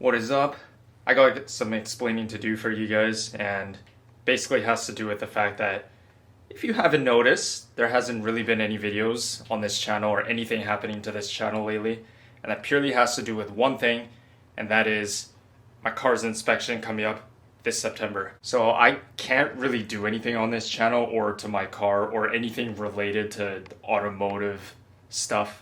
What is up? I got some explaining to do for you guys, and basically has to do with the fact that if you haven't noticed, there hasn't really been any videos on this channel or anything happening to this channel lately, and that purely has to do with one thing, and that is my car's inspection coming up this September. So I can't really do anything on this channel or to my car or anything related to automotive stuff.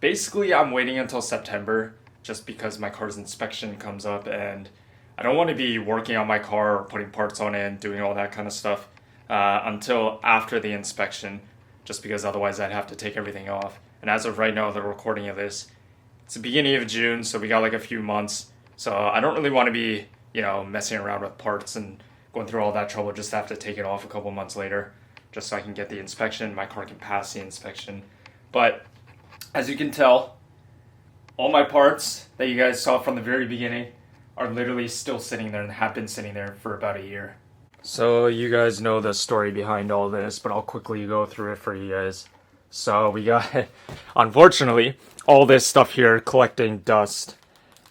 Basically, I'm waiting until September just because my car's inspection comes up, and I don't want to be working on my car or putting parts on it and doing all that kind of stuff until after the inspection, just because otherwise I'd have to take everything off. And as of right now, the recording of this, it's the beginning of June, so we got like a few months. So I don't really want to be, messing around with parts and going through all that trouble just to have to take it off a couple months later, just so I can get the inspection, my car can pass the inspection. But as you can tell, all my parts that you guys saw from the very beginning are literally still sitting there and have been sitting there for about a year. So you guys know the story behind all this, but I'll quickly go through it for you guys. So we got, unfortunately, all this stuff here collecting dust.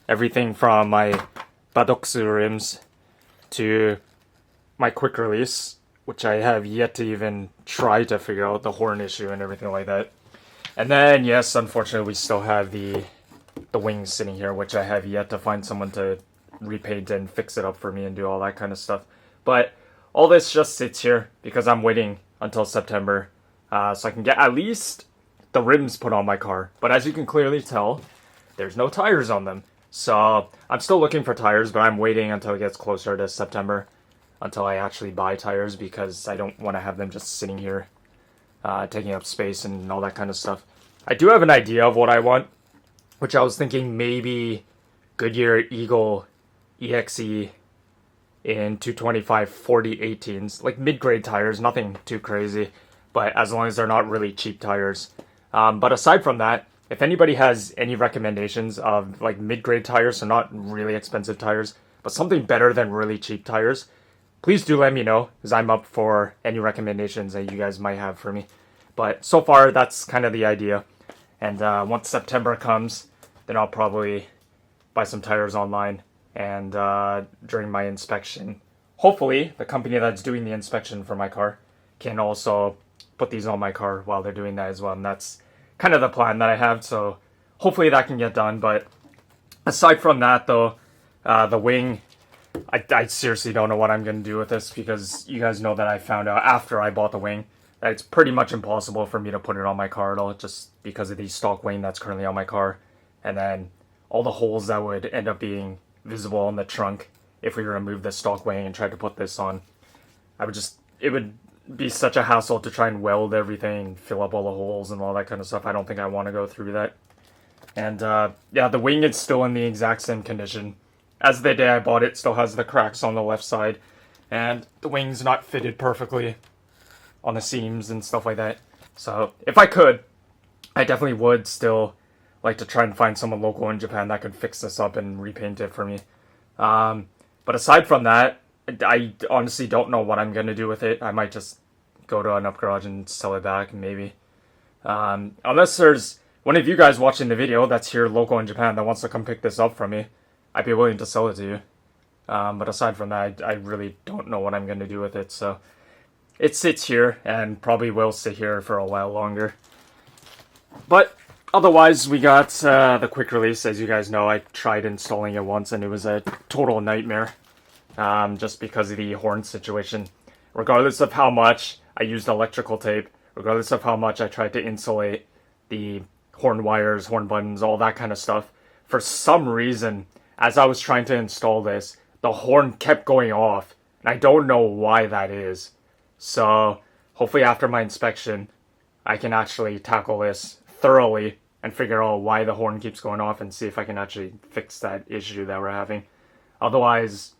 Everything from my Badoksu rims to my quick release, which I have yet to even try to figure out the horn issue and everything like that. And then, yes, unfortunately, we still have the wings sitting here, which I have yet to find someone to repaint and fix it up for me and do all that kind of stuff. But all this just sits here because I'm waiting until September so I can get at least the rims put on my car. But as you can clearly tell, there's no tires on them. So I'm still looking for tires, but I'm waiting until it gets closer to September until I actually buy tires, because I don't want to have them just sitting here taking up space and all that kind of stuff. I do have an idea of what I want, which I was thinking maybe Goodyear Eagle EXE in 225 40 18s, like mid-grade tires, nothing too crazy, but as long as they're not really cheap tires. But aside from that, if anybody has any recommendations of like mid-grade tires, so not really expensive tires, but something better than really cheap tires, please do let me know, because I'm up for any recommendations that you guys might have for me. But so far, that's kind of the idea. And once September comes, then I'll probably buy some tires online. And during my inspection, hopefully the company that's doing the inspection for my car can also put these on my car while they're doing that as well. And that's kind of the plan that I have. So hopefully that can get done. But aside from that, though, the wing, I seriously don't know what I'm going to do with this, because you guys know that I found out after I bought the wing that it's pretty much impossible for me to put it on my car at all, just because of the stock wing that's currently on my car. And then all the holes that would end up being visible in the trunk if we remove the stock wing and tried to put this on. It would be such a hassle to try and weld everything and fill up all the holes and all that kind of stuff. I don't think I want to go through that. And yeah, the wing is still in the exact same condition as the day I bought it. Still has the cracks on the left side, and the wing's not fitted perfectly on the seams and stuff like that. So if I could, I definitely would still like to try and find someone local in Japan that could fix this up and repaint it for me. But aside from that, I honestly don't know what I'm going to do with it. I might just go to an up garage and sell it back, maybe. Unless there's one of you guys watching the video that's here local in Japan that wants to come pick this up from me, I'd be willing to sell it to you. But aside from that, I really don't know what I'm going to do with it. So it sits here and probably will sit here for a while longer. But otherwise, we got the quick release. As you guys know, I tried installing it once and it was a total nightmare, just because of the horn situation. Regardless of how much I used electrical tape, regardless of how much I tried to insulate the horn wires, horn buttons, all that kind of stuff, for some reason, as I was trying to install this, the horn kept going off, and I don't know why that is. So hopefully after my inspection, I can actually tackle this thoroughly and figure out why the horn keeps going off and see if I can actually fix that issue that we're having. Otherwise,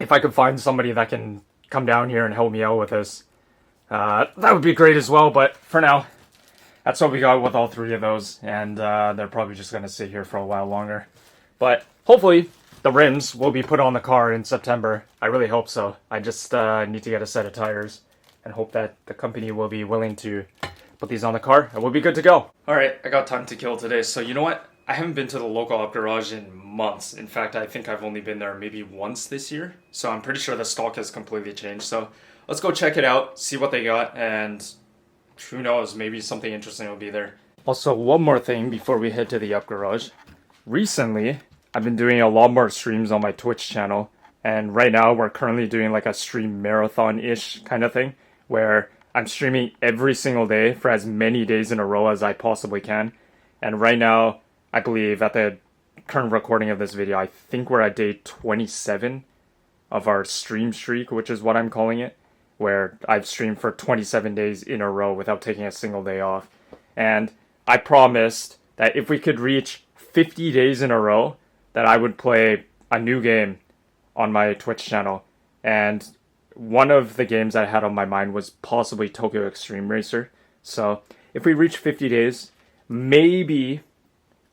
if I could find somebody that can come down here and help me out with this, that would be great as well. But for now, that's what we got with all three of those, and they're probably just going to sit here for a while longer. But hopefully the rims will be put on the car in September. I really hope so. I just need to get a set of tires and hope that the company will be willing to put these on the car and we'll be good to go. Alright, I got time to kill today, so you know what? I haven't been to the local up garage in months. In fact, I think I've only been there maybe once this year. So I'm pretty sure the stock has completely changed. So let's go check it out, see what they got, and who knows, maybe something interesting will be there. Also, one more thing before we head to the up garage. Recently, I've been doing a lot more streams on my Twitch channel. And right now, we're currently doing like a stream marathon-ish kind of thing, where I'm streaming every single day for as many days in a row as I possibly can. And right now, I believe at the current recording of this video, I think we're at day 27 of our stream streak, which is what I'm calling it, where I've streamed for 27 days in a row without taking a single day off. And I promised that if we could reach 50 days in a row, that I would play a new game on my Twitch channel. And one of the games I had on my mind was possibly Tokyo Extreme Racer. So if we reach 50 days, maybe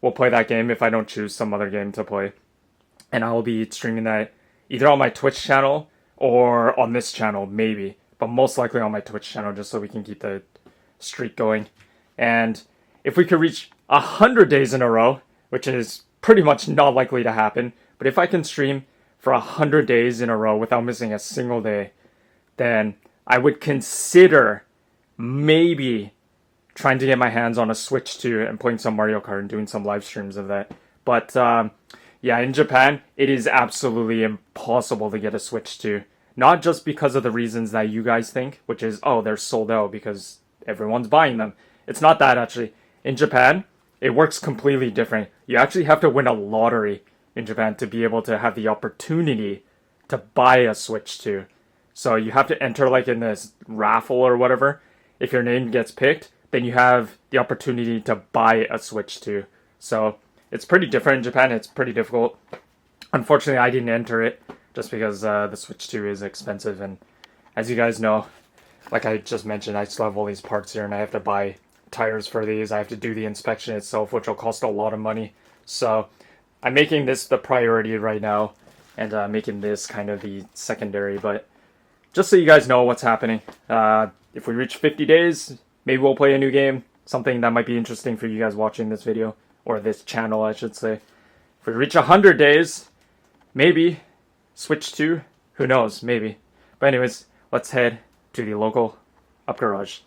we'll play that game if I don't choose some other game to play. And I will be streaming that either on my Twitch channel or on this channel, maybe. But most likely on my Twitch channel, just so we can keep the streak going. And if we could reach 100 days in a row, which is pretty much not likely to happen, but if I can stream for 100 days in a row without missing a single day, then I would consider maybe trying to get my hands on a Switch 2 and playing some Mario Kart and doing some live streams of that. But yeah, in Japan, it is absolutely impossible to get a Switch 2. Not just because of the reasons that you guys think, which is, oh, they're sold out because everyone's buying them. It's not that, actually. In Japan, it works completely different. You actually have to win a lottery in Japan to be able to have the opportunity to buy a Switch 2. So you have to enter like in this raffle or whatever. If your name gets picked, then you have the opportunity to buy a Switch 2. So it's pretty different in Japan. It's pretty difficult. Unfortunately, I didn't enter it just because the Switch 2 is expensive. And as you guys know, like I just mentioned, I still have all these parts here and I have to buy tires for these. I have to do the inspection itself, which will cost a lot of money. So I'm making this the priority right now and making this kind of the secondary. But just so you guys know what's happening, if we reach 50 days, maybe we'll play a new game. Something that might be interesting for you guys watching this video, or this channel, I should say. If we reach 100 days, maybe Switch 2, who knows, maybe. But anyways, let's head to the local up garage.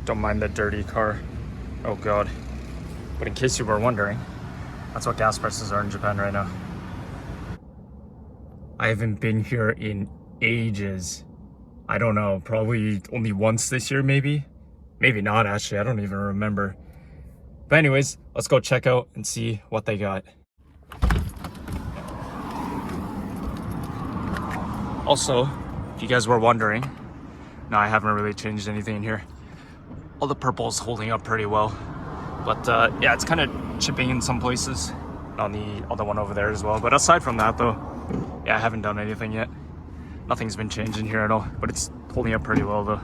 Don't mind the dirty car. Oh god. But in case you were wondering, that's what gas prices are in Japan right now. I haven't been here in ages. I don't know, probably only once this year maybe? Maybe not actually, I don't even remember. But anyways, let's go check out and see what they got. Also, if you guys were wondering, no, I haven't really changed anything in here. All the purple's holding up pretty well. But yeah, it's kind of chipping in some places. On the other one over there as well. But aside from that though, yeah, I haven't done anything yet. Nothing's been changed in here at all. But it's holding up pretty well though.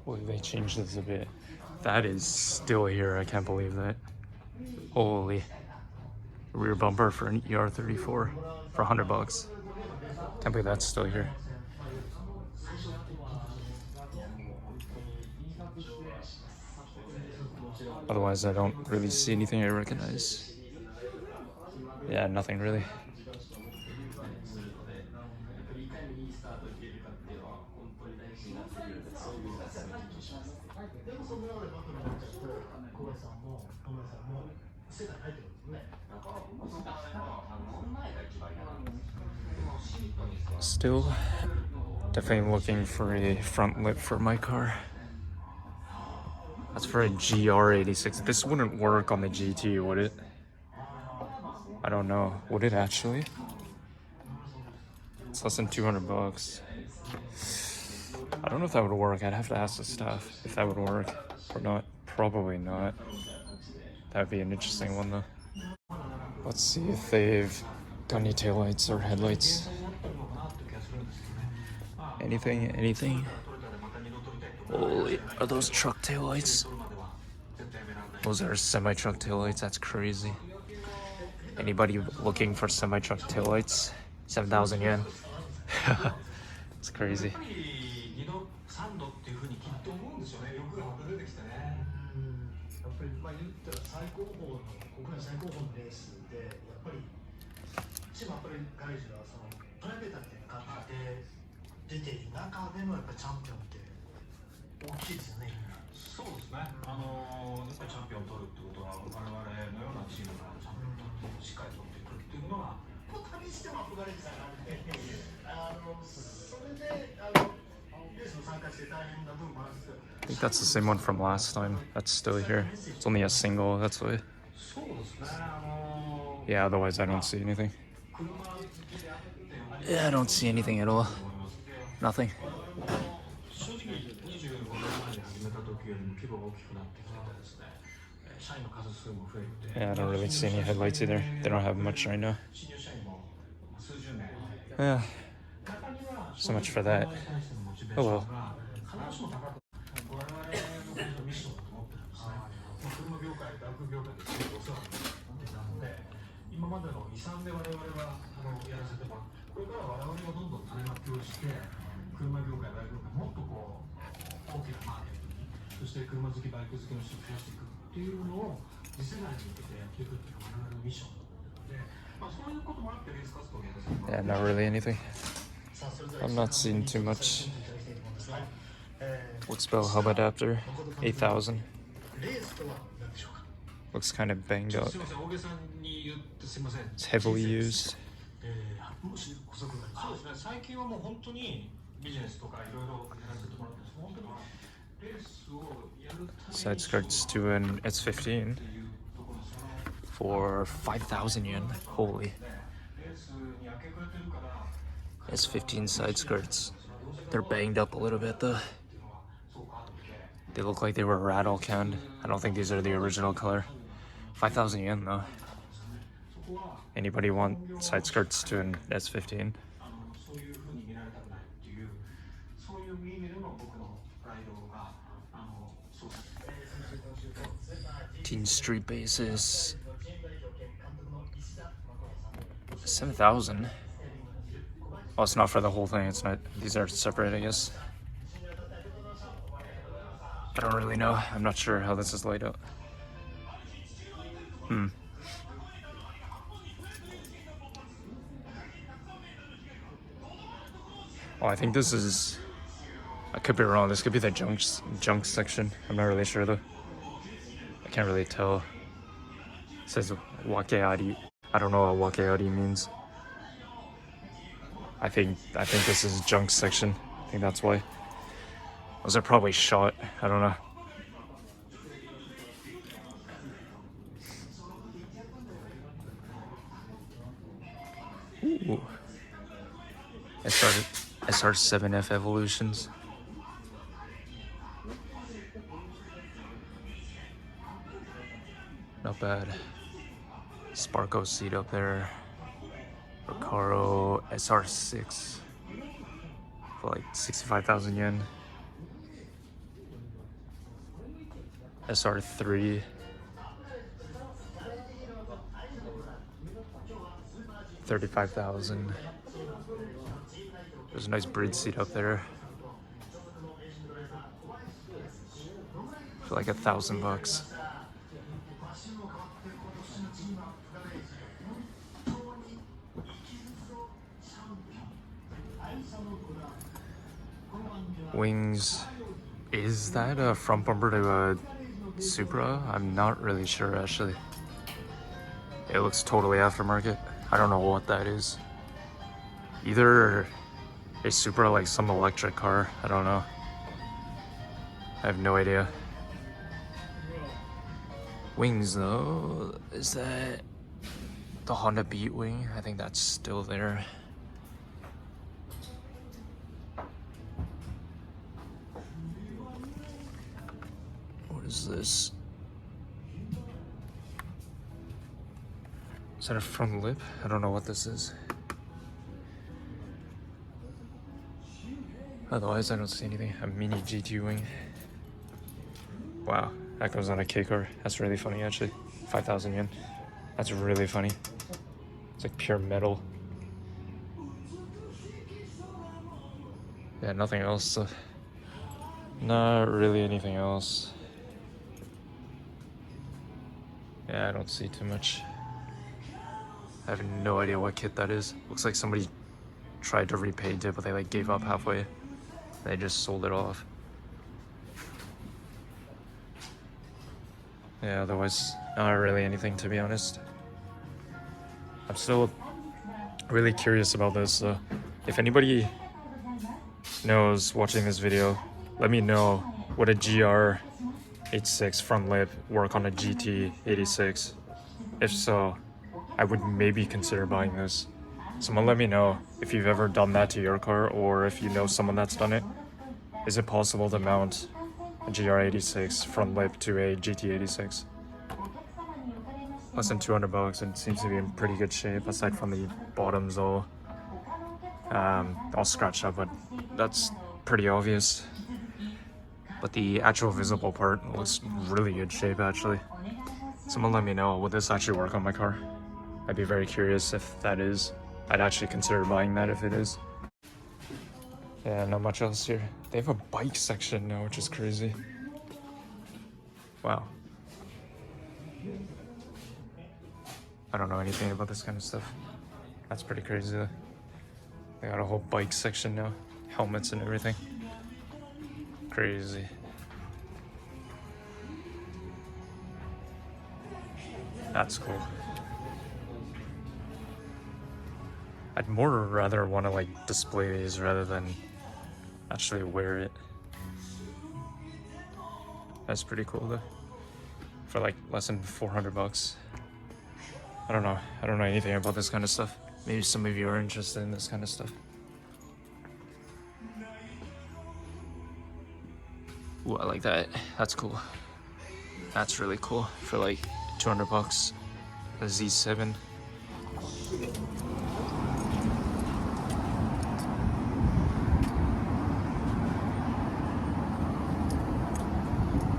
Well, they changed this a bit. That is still here. I can't believe that. Holy. Rear bumper for an ER34 for $100. Can't believe that's still here. Otherwise, I don't really see anything I recognize. Yeah, nothing really. Still definitely looking for a front lip for my car. That's for a GR86. This wouldn't work on the GT, would it? I don't know. Would it actually? It's less than $200. I don't know if that would work. I'd have to ask the staff if that would work or not. Probably not. That would be an interesting one though. Let's see if they've got any taillights or headlights. Anything? Holy, are those truck taillights? Those are semi-truck taillights. That's crazy. Anybody looking for semi-truck taillights? 7,000 yen. It's crazy. そうですね。やっぱりチャンピオンを取るってことは、我々のようなチームがチャンピオンをしっかり取っていくっていうのは、旅しても憧れてたので、それでレースに参加して大変な部分もあるんですけど。I think that's the same one from last time. That's still here. It's only a single, that's why. そうですね。Yeah, otherwise I don't see anything. Yeah, I don't see anything at all. Nothing. 正直25年前に始めた時よりも規模が大きくなってきててですね、社員の数数も増えて、 Yeah, I don't really see any headlights either. They don't have much right now. 新入社員も数十名。 Yeah, so much for that. Oh well. 必ずしも高く我々のミッションだと思ってるんですね。車業界、バイク業界ですごくお世話になってきたので、今までの遺産で我々はやらせてもらう。これから我々がどんどん種まきをして、車業界、バイク業界もっとこう大きなマーケットに、そして車好き、バイク好きの人を増やしていくっていうのを次世代に向けてやっていくっていうのが我々のミッションなので、そういうこともあってレース活動をやらせてもら Yeah, う。 not really anything. I'm not seeing too much. What's about hub adapter? 8,000. Looks kind of banged up. すいません、大げさに言ってすいません。 It's heavily used. もし補足がそうですね、最近はもう本当にビジネスとかいろいろやらせてもらってます。本当にレースをやるために Side skirts to an S15 for 5,000 yen. Holy. レースに明け暮れてるから S15 side skirts. They're banged up a little bit though. They look like they were rattle canned. I don't think these are the original color. 5,000 yen though. Anybody want side skirts to an S15? そういう風に見られたくないっていう、そういう意味での僕のプライドがそうです。 Teen Street bases. 7,000. Oh, it's not for the whole thing. It's not. These are separate, I guess. I don't really know. I'm not sure how this is laid out. Oh, I think this is. I could be wrong. This could be the junk section. I'm not really sure though. I can't really tell. It says wakeari. I don't know what wakeari means. I think this is junk section. I think that's why. Those are probably shot. I don't know. Ooh. SR7F Evolutions. Not bad. Sparko seat up there. Recaro SR6 for like 65,000 yen. SR3. $35,000. There's a nice bridge seat up there for like $1,000. Wings. Is that a front bumper to a Supra? I'm not really sure actually. It looks totally aftermarket. I don't know what that is. Either a Supra, like some electric car. I don't know. I have no idea. Wings though, is that the Honda Beat wing? I think that's still there. What is this? Is that a front lip? I don't know what this is. Otherwise, I don't see anything. A mini GT wing. Wow. That goes on a K car. That's really funny, actually. 5,000 yen. That's really funny. It's like pure metal. Yeah, nothing else. Not really anything else. Yeah, I don't see too much. I have no idea what kit that is. Looks like somebody tried to repaint it, but they like gave up halfway. They just sold it off. Yeah, otherwise, not really anything, to be honest. I'm still really curious about this. If anybody knows watching this video, let me know, would a GR86 front lip work on a GT86? If so, I would maybe consider buying this. Someone let me know if you've ever done that to your car, or if you know someone that's done it. Is it possible to mount a GR86 front lip to a GT86? Less than 200 bucks, and it seems to be in pretty good shape, aside from the bottoms all scratched up, but that's pretty obvious. But the actual visible part looks really good shape, actually. Someone let me know, would this actually work on my car? I'd be very curious if that is. I'd actually consider buying that if it is. Yeah, not much else here. They have a bike section now, which is crazy. Wow. I don't know anything about this kind of stuff. That's pretty crazy though. They got a whole bike section now. Helmets and everything. Crazy. That's cool. I'd more rather want to like display these rather than actually wear it. That's pretty cool though. For like less than 400 bucks. I don't know anything about this kind of stuff. Maybe some of you are interested in this kind of stuff. Ooh, I like that. That's cool. That's really cool. For like 200 bucks. A Z7.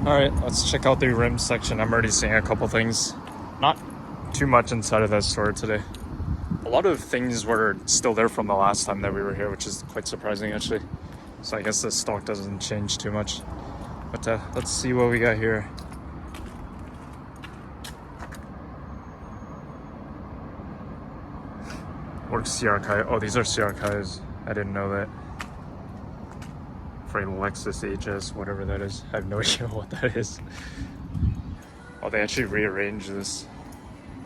Alright, let's check out the rim section. I'm already seeing a couple things. Not too much inside of that store today. A lot of things were still there from the last time that we were here, which is quite surprising actually. So I guess the stock doesn't change too much. But let's see what we got here. Works CR Kai. Oh, these are CR Kais. I didn't know that. For a Lexus HS, whatever that is. I have no idea what that is. Oh, they actually rearranged this.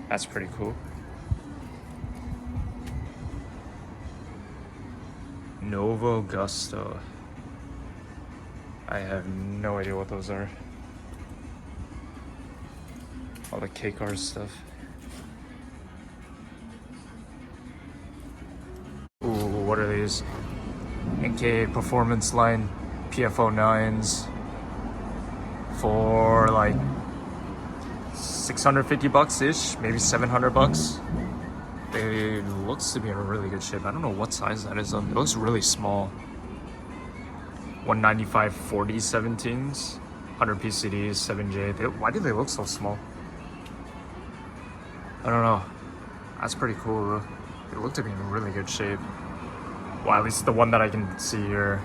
That's pretty cool. Novo Gusto. I have no idea what those are. All the K-car stuff. Ooh, what are these? NK Performance Line PF09s for like 650 bucks ish, maybe 700 bucks. It looks to be in really good shape. I don't know what size that is. It looks really small. 195 40 17s, 100 PCDs, 7J. Why do they look so small? I don't know. That's pretty cool though. They look to be in really good shape. Well, at least the one that I can see here.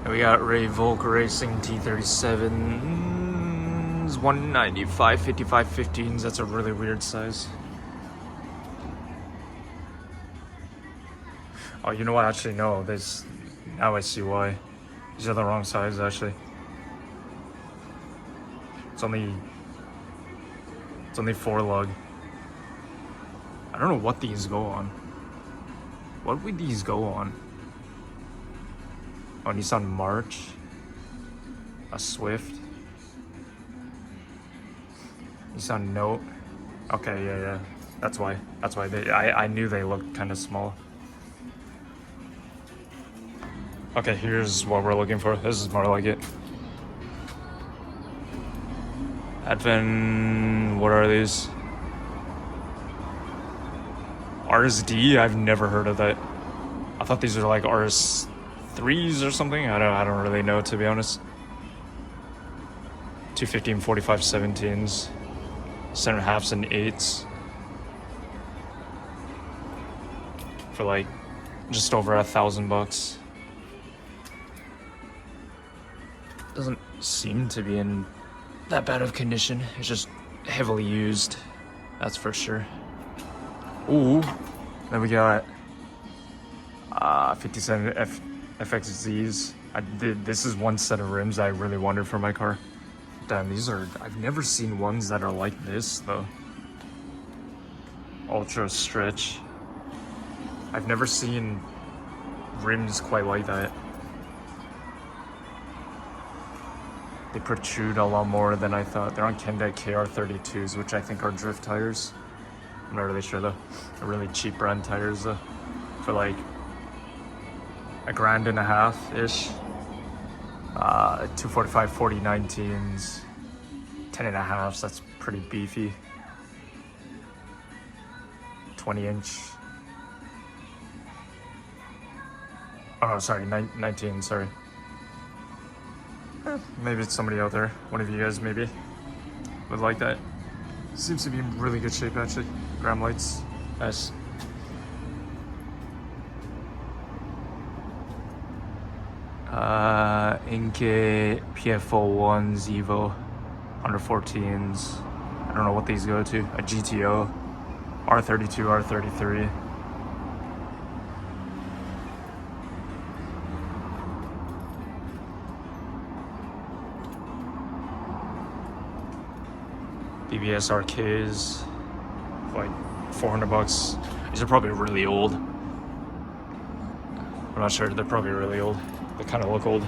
And we got Ray Volk Racing T37s, 195 55 15s. That's a really weird size. Oh, you know what? Actually, no. Now I see why. These are the wrong size, actually. It's only 4 lug. I don't know what these go on. What would these go on? Oh, Nissan March. A Swift. Nissan Note. Okay, yeah. That's why. I knew they looked kind of small. Okay, here's what we're looking for. This is more like it. Advent, what are these? RSD? I've never heard of that. I thought these are like RS3s or something. I don't really know, to be honest. 215 45 17s, 7.5s and 8s for like just over $1,000. Doesn't seem to be in that bad of condition. It's just heavily used, that's for sure. Ooh, then we got 57 FXZs. This is one set of rims I really wanted for my car. Damn, these are, I've never seen ones that are like this though. Ultra stretch. I've never seen rims quite like that. They protrude a lot more than I thought. They're on Kendall KR32s, which I think are drift tires. I'm not really sure though. They're really cheap brand tires though. For like $1.50-ish. 245 40 19s, 10.5s, that's pretty beefy. 20-inch. Oh no, sorry, 19, sorry. Maybe it's somebody out there. One of you guys maybe would like that. Seems to be in really good shape actually. Gram lights, nice. Inke PF01s Evo under 14s. I don't know what these go to. A GTO, R32, R33. BBS RKs, like $400. These are probably really old. I'm not sure, they're probably really old. They kind of look old.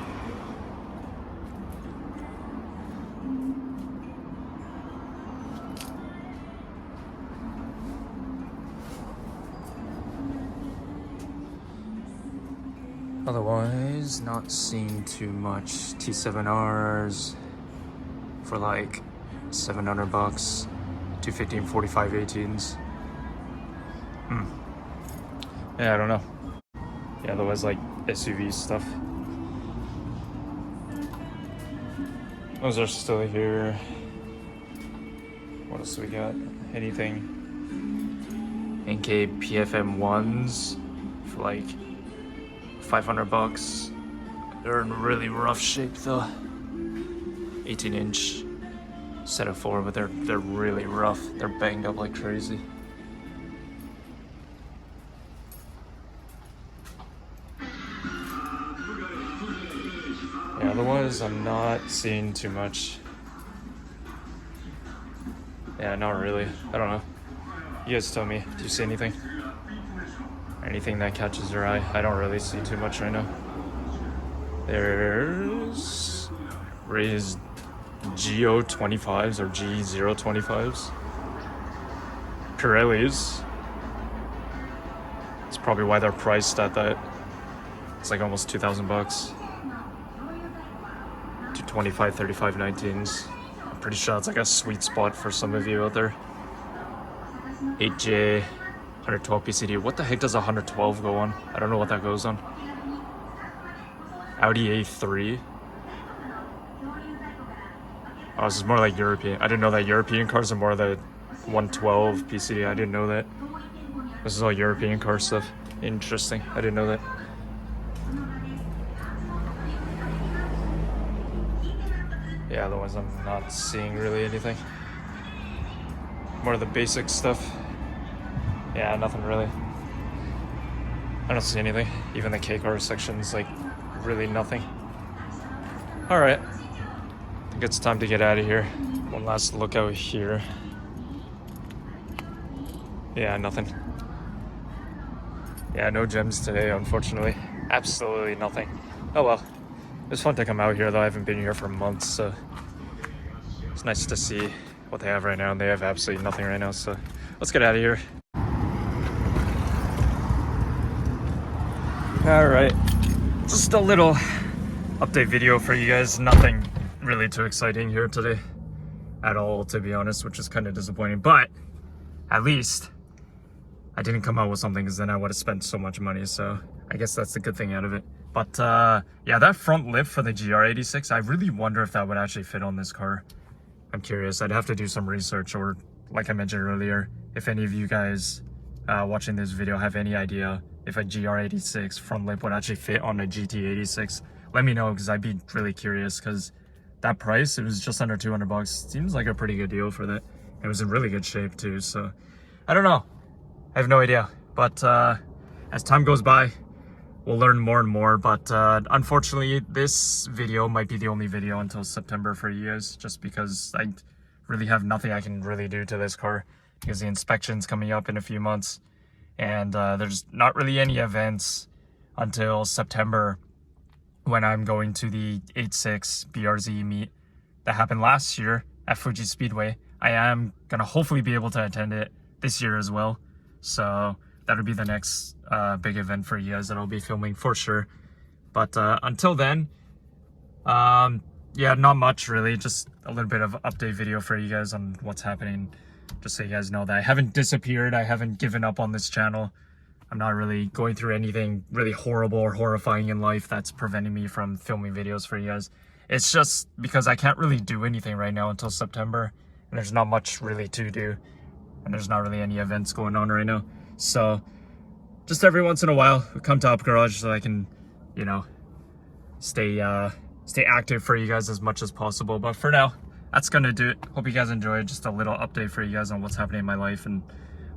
Otherwise, not seeing too much. T7Rs for like $700. 215 45 18s. Yeah, I don't know. Yeah, otherwise like SUV stuff. Those are still here. What else we got? Anything? NK PFM1s for like $500. They're in really rough shape though. 18-inch set of 4, but they're really rough. They're banged up like crazy. Yeah, otherwise I'm not seeing too much. Yeah, not really. I don't know. You guys tell me. Do you see anything? Anything that catches your eye? I don't really see too much right now. There's raised GO25s or G025s. Pirellis. That's probably why they're priced at that. It's like almost $2,000. 225, 35, 19s. I'm pretty sure it's like a sweet spot for some of you out there. 8J, 112 PCD. What the heck does 112 go on? I don't know what that goes on. Audi A3. Oh, this is more like European. I didn't know that European cars are more the 112 PCD. I didn't know that. This is all European car stuff. Interesting. I didn't know that. Yeah, otherwise I'm not seeing really anything. More of the basic stuff. Yeah, nothing really. I don't see anything. Even the K-car section's like really nothing. Alright. I think it's time to get out of here. One last look out here. Yeah, nothing. Yeah, no gems today, unfortunately. Absolutely nothing. Oh well. It was fun to come out here though. I haven't been here for months, so it's nice to see what they have right now, and they have absolutely nothing right now, so let's get out of here. Alright, just a little update video for you guys. Nothing really too exciting here today at all, to be honest, which is kind of disappointing, but at least I didn't come out with something, because then I would have spent so much money, so I guess that's the good thing out of it. But yeah, that front lip for the GR86, I really wonder if that would actually fit on this car. I'm curious. I'd have to do some research, or like I mentioned earlier, if any of you guys watching this video have any idea if a GR86 front lip would actually fit on a GT86, let me know, because I'd be really curious, because that price, it was just under 200 bucks. Seems like a pretty good deal for that. It was in really good shape too, so I don't know. I have no idea, but as time goes by, we'll learn more and more. But unfortunately, this video might be the only video until September for you guys, just because I really have nothing I can really do to this car, because the inspection's coming up in a few months, and there's not really any events until September, when I'm going to the 8.6 BRZ meet that happened last year at Fuji Speedway. I am gonna hopefully be able to attend it this year as well, so that'll be the next big event for you guys that I'll be filming for sure. But until then, yeah, not much really, just a little bit of update video for you guys on what's happening, just so you guys know that I haven't disappeared, I haven't given up on this channel. I'm not really going through anything really horrible or horrifying in life that's preventing me from filming videos for you guys. It's just because I can't really do anything right now until September, and there's not much really to do, and there's not really any events going on right now. So just every once in a while, we come to Up Garage so I can, you know, stay active for you guys as much as possible. But for now, that's gonna do it. Hope you guys enjoyed. Just a little update for you guys on what's happening in my life and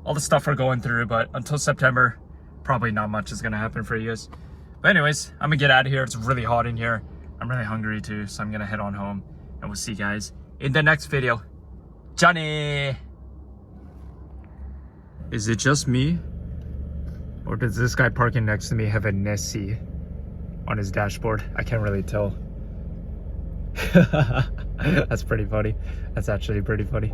all the stuff we're going through. But until September, probably not much is gonna happen for you guys. But anyways, I'm gonna get out of here. It's really hot in here. I'm really hungry too, so I'm gonna head on home, and we'll see you guys in the next video. Johnny! Is it just me? Or does this guy parking next to me have a Nessie on his dashboard? I can't really tell. That's pretty funny. That's actually pretty funny.